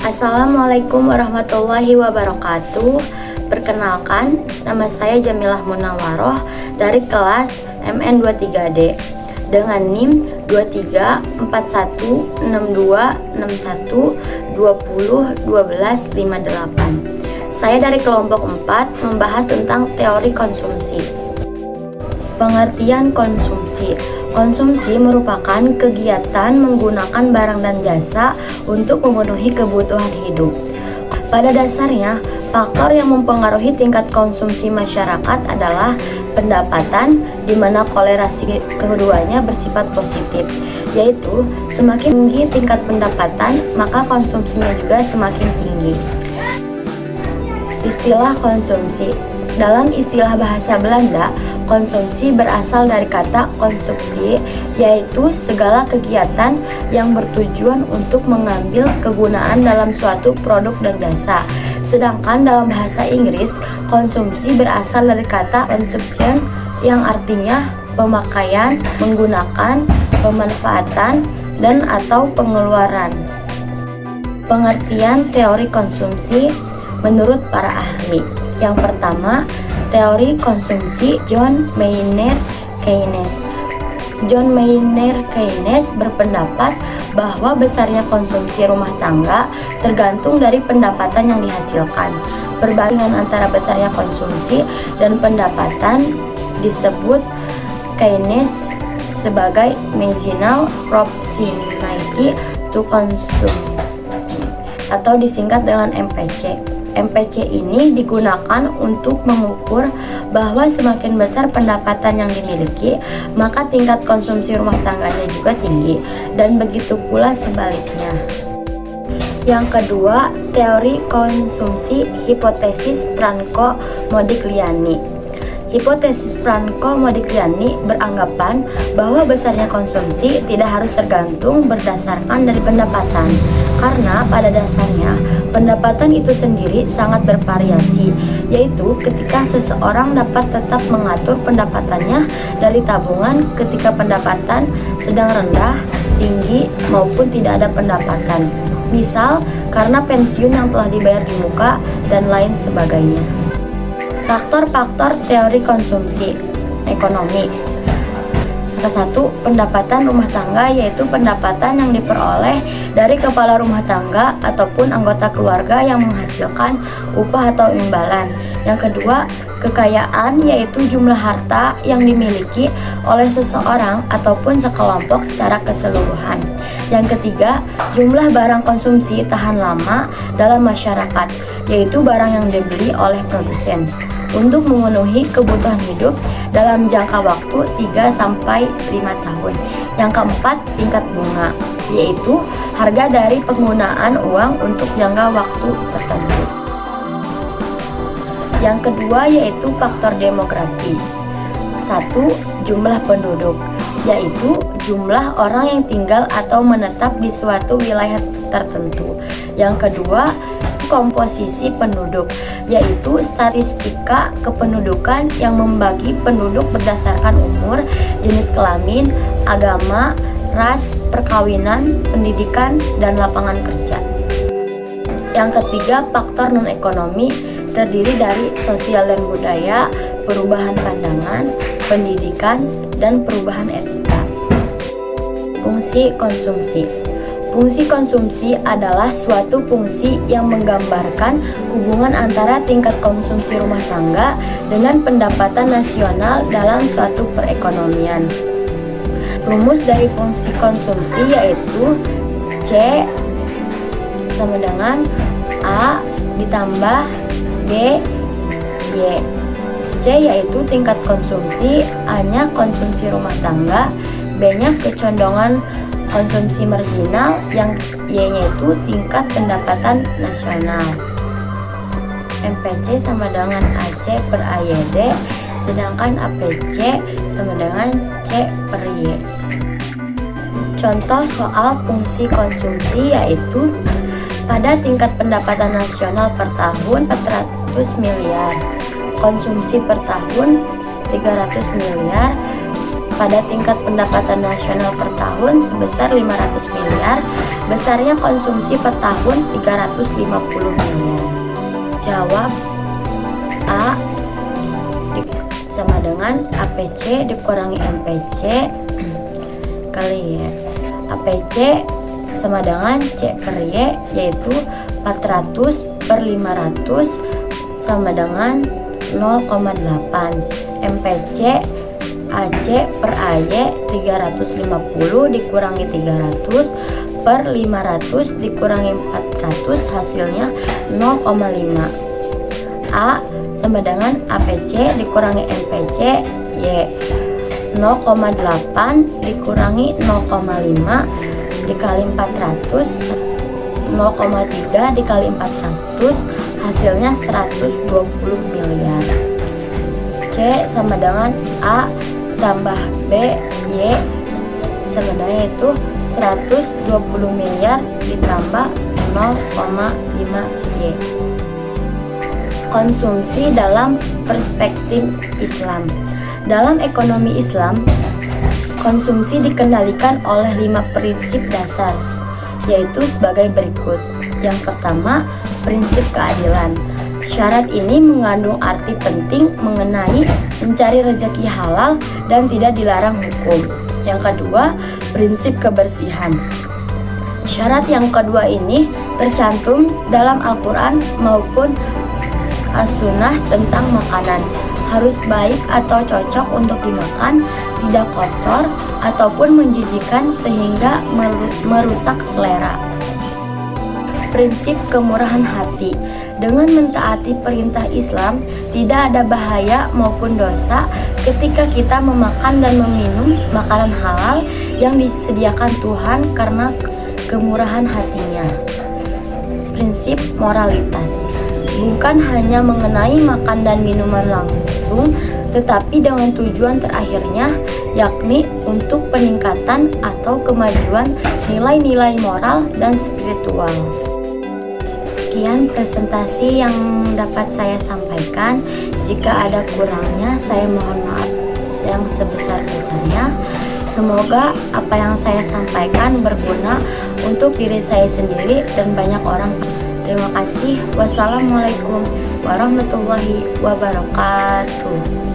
Assalamualaikum warahmatullahi wabarakatuh. Perkenalkan, nama saya Jamilah Munawaroh dari kelas MN23D dengan NIM 23416261201258. Saya dari kelompok 4 membahas tentang teori konsumsi. Pengertian konsumsi. Konsumsi merupakan kegiatan menggunakan barang dan jasa untuk memenuhi kebutuhan hidup. Pada dasarnya, faktor yang mempengaruhi tingkat konsumsi masyarakat adalah pendapatan, di mana kolerasi keduanya bersifat positif, yaitu semakin tinggi tingkat pendapatan, maka konsumsinya juga semakin tinggi. Istilah konsumsi. Dalam istilah bahasa Belanda, konsumsi berasal dari kata konsumtie, yaitu segala kegiatan yang bertujuan untuk mengambil kegunaan dalam suatu produk dan jasa. Sedangkan dalam bahasa Inggris, konsumsi berasal dari kata consumption yang artinya pemakaian, menggunakan, pemanfaatan, dan atau pengeluaran. Pengertian teori konsumsi menurut para ahli. Yang pertama, teori konsumsi John Maynard Keynes. John Maynard Keynes berpendapat bahwa besarnya konsumsi rumah tangga tergantung dari pendapatan yang dihasilkan. Perbandingan antara besarnya konsumsi dan pendapatan disebut Keynes sebagai marginal proximity to consume atau disingkat dengan MPC. MPC ini digunakan untuk mengukur bahwa semakin besar pendapatan yang dimiliki, maka tingkat konsumsi rumah tangganya juga tinggi, dan begitu pula sebaliknya. Yang kedua, teori konsumsi hipotesis Franco-Modigliani. Hipotesis Franco-Modigliani beranggapan bahwa besarnya konsumsi tidak harus tergantung berdasarkan dari pendapatan, karena pada dasarnya pendapatan itu sendiri sangat bervariasi, yaitu ketika seseorang dapat tetap mengatur pendapatannya dari tabungan ketika pendapatan sedang rendah, tinggi, maupun tidak ada pendapatan. Misal, karena pensiun yang telah dibayar di muka, dan lain sebagainya. Faktor-faktor teori konsumsi ekonomi. Kesatu, pendapatan rumah tangga, yaitu pendapatan yang diperoleh dari kepala rumah tangga ataupun anggota keluarga yang menghasilkan upah atau imbalan. Yang kedua, kekayaan, yaitu jumlah harta yang dimiliki oleh seseorang ataupun sekelompok secara keseluruhan. Yang ketiga, jumlah barang konsumsi tahan lama dalam masyarakat, yaitu barang yang dibeli oleh produsen untuk memenuhi kebutuhan hidup dalam jangka waktu 3-5 tahun. Yang keempat, tingkat bunga, yaitu harga dari penggunaan uang untuk jangka waktu tertentu. Yang kedua yaitu faktor demografi. 1. Jumlah penduduk, yaitu jumlah orang yang tinggal atau menetap di suatu wilayah tertentu. Yang kedua, komposisi penduduk, yaitu statistika kependudukan yang membagi penduduk berdasarkan umur, jenis kelamin, agama, ras, perkawinan, pendidikan, dan lapangan kerja. Yang ketiga, faktor non-ekonomi, terdiri dari sosial dan budaya, perubahan pandangan, pendidikan, dan perubahan etika. Fungsi konsumsi. Fungsi konsumsi adalah suatu fungsi yang menggambarkan hubungan antara tingkat konsumsi rumah tangga dengan pendapatan nasional dalam suatu perekonomian. Rumus dari fungsi konsumsi yaitu C sama dengan A ditambah B Y. C yaitu tingkat konsumsi, A-nya konsumsi rumah tangga, B-nya kecondongan konsumsi marginal, yang Y-nya itu tingkat pendapatan nasional. MPC sama dengan AC per AYD, sedangkan APC sama dengan C per Y. Contoh soal fungsi konsumsi yaitu pada tingkat pendapatan nasional per tahun 400 miliar, konsumsi per tahun 300 miliar, pada tingkat pendapatan nasional per tahun sebesar 500 miliar Besarnya konsumsi per tahun 350 miliar. Jawab A sama dengan APC dikurangi MPC kali Y. APC sama dengan C per Y, yaitu 400 per 500 sama dengan 0,8. MPC AC per AY 350 dikurangi 300 per 500 dikurangi 400 hasilnya 0,5. A sama dengan APC dikurangi MPC Y, 0,8 dikurangi 0,5 dikali 400, 0,3 dikali 400 hasilnya 120 miliar. C sama dengan A tambah B Y sama dengan itu 120 miliar ditambah 0,5 Y. Konsumsi dalam perspektif Islam. Dalam ekonomi Islam, konsumsi dikendalikan oleh 5 prinsip dasar, yaitu sebagai berikut. Yang pertama, prinsip keadilan. Syarat ini mengandung arti penting mengenai mencari rezeki halal dan tidak dilarang hukum. Yang kedua, prinsip kebersihan. Syarat yang kedua ini tercantum dalam Al-Quran maupun As-Sunnah tentang makanan. Harus baik atau cocok untuk dimakan, tidak kotor ataupun menjijikan sehingga merusak selera. Prinsip kemurahan hati. Dengan mentaati perintah Islam, tidak ada bahaya maupun dosa ketika kita memakan dan meminum makanan halal yang disediakan Tuhan karena kemurahan hatinya. Prinsip moralitas. Bukan hanya mengenai makan dan minuman langsung, tetapi dengan tujuan terakhirnya, yakni untuk peningkatan atau kemajuan nilai-nilai moral dan spiritual. Sekian presentasi yang dapat saya sampaikan. Jika ada kurangnya, saya mohon maaf yang sebesar-besarnya. Semoga apa yang saya sampaikan berguna untuk diri saya sendiri dan banyak orang. Terima kasih. Wassalamualaikum warahmatullahi wabarakatuh.